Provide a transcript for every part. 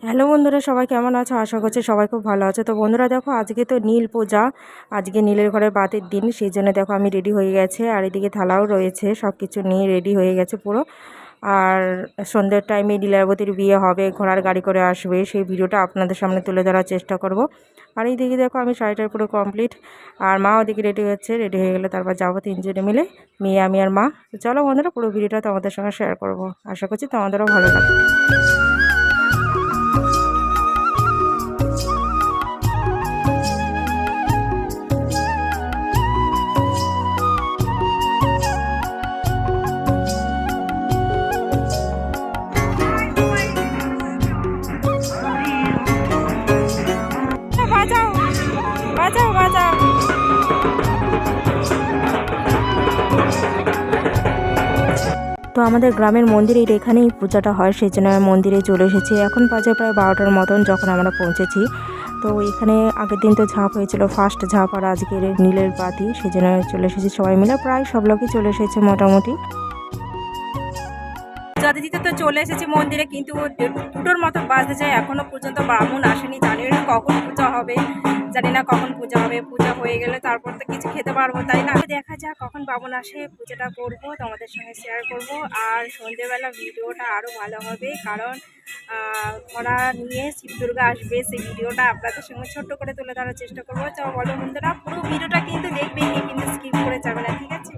Hello বন্ধুরা, সবাই কেমন আছো? আশা করছি সবাই খুব ভালো আছে। তো বন্ধুরা দেখো, আজকে তো নীল পূজা, আজকে নীলের ঘরের বাতের দিন। সেই জন্য দেখো আমি রেডি হয়ে গেছে, আর এদিকে থালাও রয়েছে, সব কিছু নিয়ে রেডি হয়ে গেছে পুরো। আর সন্ধ্যের টাইমে লীলাবতীর বিয়ে হবে, ঘোড়ার গাড়ি করে আসবে, সেই ভিডিওটা আপনাদের সামনে তুলে ধরার চেষ্টা করব। আর এইদিকে দেখো আমি শাড়িটার পুরো কমপ্লিট, আর মা ওদিকে রেডি হচ্ছে। রেডি হয়ে গেলে তারপর যাবো তিনজনে মিলে, মেয়ে, আমি আর মা। তো চলো বন্ধুরা, পুরো ভিডিওটা তোমাদের সঙ্গে শেয়ার করব। আশা করছি তোমাদেরও ভালো লাগবে। বাজাও বাজাও বাজাও। তো আমাদের গ্রামের মন্দিরের এখানেই পূজাটা হয়, সেই জন্য মন্দিরে চলে এসেছি। এখন বাজে প্রায় 12টার মতন যখন আমরা পৌঁছেছি। তো এখানে আগের দিন তো ঝাঁপ হয়েছিল, ফার্স্ট ঝাঁপ, আর আজকের নীলের বাতি, সেই জন্য চলে এসেছি সবাই মিলে। প্রায় সব লোকই চলে এসেছে মোটামুটি। দিতে তো চলে এসেছি মন্দিরে, কিন্তু 2টোর মতো বাজতে যায়, এখনো পর্যন্ত ব্রাহ্মণ আসেনি। জানি না কখন পূজা হবে, জানি না কখন পূজা হবে। পূজা হয়ে গেলে তারপর তো কিছু খেতে পারবো, তাই না? দেখা যাক কখন ব্রাহ্মণ আসে, পূজাটা করবো, তোমাদের সঙ্গে শেয়ার করব। আর সন্ধ্যেবেলা ভিডিওটা আরও ভালো হবে, কারণ ঘোড়া নিয়ে শিব দুর্গা আসবে, সেই ভিডিওটা আপনাদের সঙ্গে ছোট্ট করে তুলে ধরার চেষ্টা করবো। তো বলো বন্ধুরা, পুরো ভিডিওটা কিন্তু দেখবে, কিন্তু স্কিপ করে যাবে না, ঠিক আছে?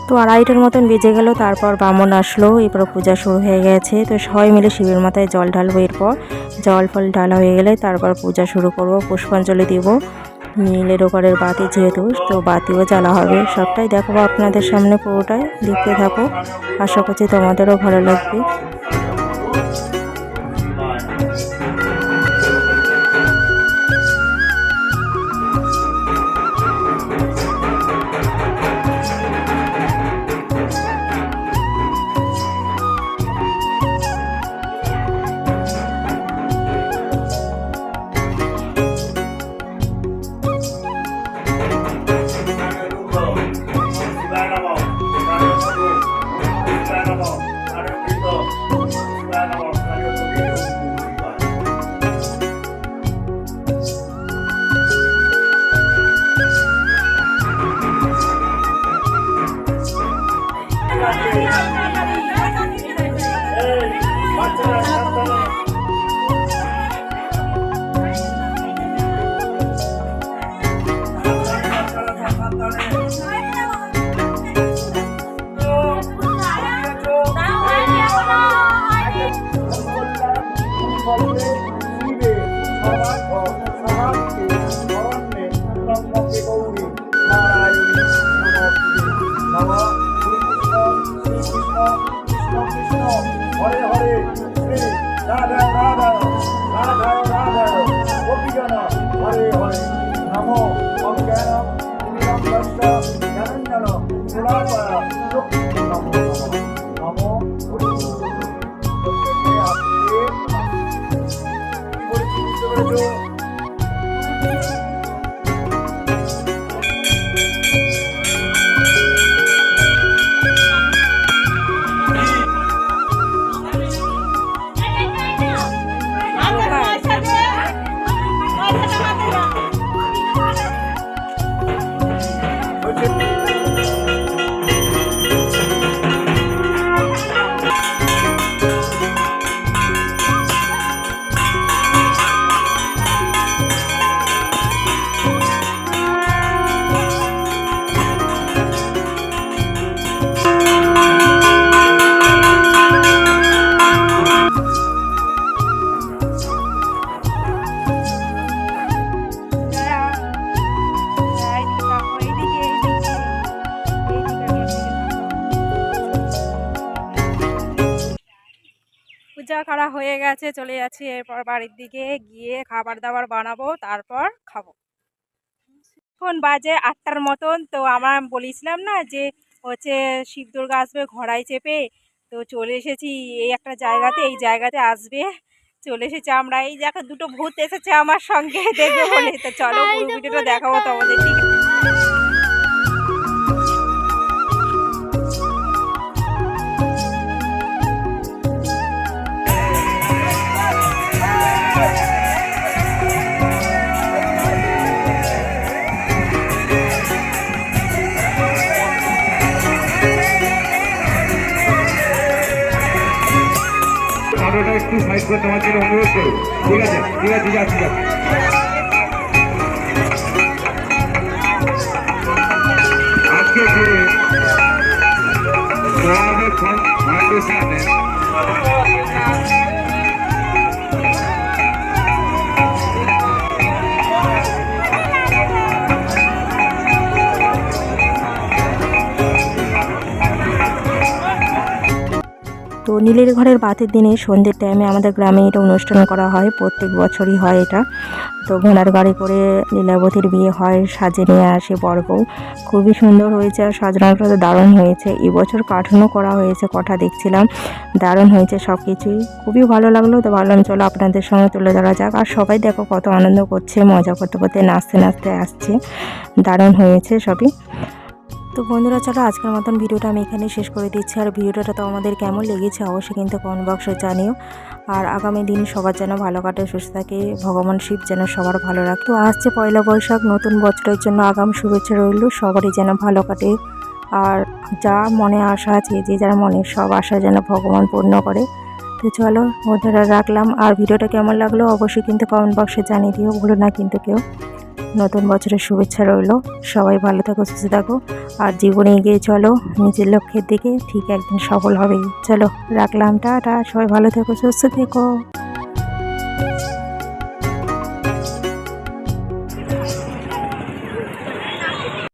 তো 2:30টার মতন বেজে গেল, তারপর ব্রাহ্মণ আসলো, এরপর পূজা শুরু হয়ে গেছে। তো সবাই মিলে শিবের মাথায় জল ঢালবো। এরপর জল ফল ঢালা হয়ে গেলে তারপর পূজা শুরু করব, পুষ্পাঞ্জলি দিব। নীলের ঘরের বাতি যেহেতু, তো বাতিও জ্বালা হবে। সবটাই দেখাবো আপনাদের সামনে, পুরোটাই দেখতে থাকো। আশা করছি তোমাদেরও ভালো লাগবে। পূজা করা হয়ে গেছে, চলে যাচ্ছি এরপর বাড়ির দিকে, গিয়ে খাবার দাবার বানাবো, তারপর খাবো। এখন বাজে 8টার মতন। তো আমার বলেছিলাম না যে হচ্ছে শিব দুর্গা আসবে ঘোড়ায় চেপে, তো চলে এসেছি এই একটা জায়গাতে, এই জায়গাতে আসবে, চলে এসেছি আমরা। এই দেখো 2টো ভূত এসেছে আমার সঙ্গে দেখবে বলে। তো চলো পুরো ভিডিওটা দেখাবো তোমাদের, ঠিক আছে? একটু সাইড করে তোমার জন্য অনুরোধ করবো। ঠিক আছে, ঠিক আছে, যাচ্ছি যাচ্ছি। আজকে যে ফাউন্ডেশনে তো নীলের ঘরের বাতের দিনে সন্ধ্যের টাইমে আমাদের গ্রামে এটা অনুষ্ঠান করা হয়, প্রত্যেক বছরই হয় এটা। তো ঘোড়ার গাড়ি করে লীলাবতীর বিয়ে হয়, সাজে নিয়ে আসে বর বউ। খুবই সুন্দর হয়েছে আর সাজানোটা তো দারুণ হয়েছে। এবছর কাঠানো করা হয়েছে, কটা দেখছিলাম, দারুণ হয়েছে সব কিছুই, খুবই ভালো লাগলো। তো ভাবলাম চলো আপনাদের সঙ্গে তুলে ধরা যাক। আর সবাই দেখো কত আনন্দ করছে, মজা করতে করতে নাচতে নাচতে আসছে, দারুণ হয়েছে সবই। তো বন্ধুরা চলো আজকের মতন ভিডিওটা আমি এখানে শেষ করে দিচ্ছি। আর ভিডিওটা তো আমাদের কেমন লেগেছে অবশ্যই কিন্তু কমেন্ট বক্সে জানিও। আর আগামী দিন সবার যেন ভালো কাটে, সুস্থ থাকে, ভগবান শিব যেন সবার ভালো রাখে। তো আসছে পয়লা বৈশাখ, নতুন বছরের জন্য আগাম শুভেচ্ছা রইল, সবারই যেন ভালো কাটে। আর যা মনে আশা আছে, যে যার মনে সব আশা যেন ভগবান পূর্ণ করে। তো চলো বন্ধুরা রাখলাম। আর ভিডিওটা কেমন লাগলো অবশ্যই কিন্তু কমেন্ট বক্সে জানিয়ে দিও, ভুলো না কিন্তু কেউ। নতুন বছরের শুভেচ্ছা রইল, সবাই ভালো থাকো, সুস্থ থাকো, আর জীবনে এগিয়ে চলো নিজের লক্ষ্যের দিকে, ঠিক একদিন সফল হবেই। চলো রাখলাম, টাটা, সবাই ভালো থেকো, সুস্থ থেকো।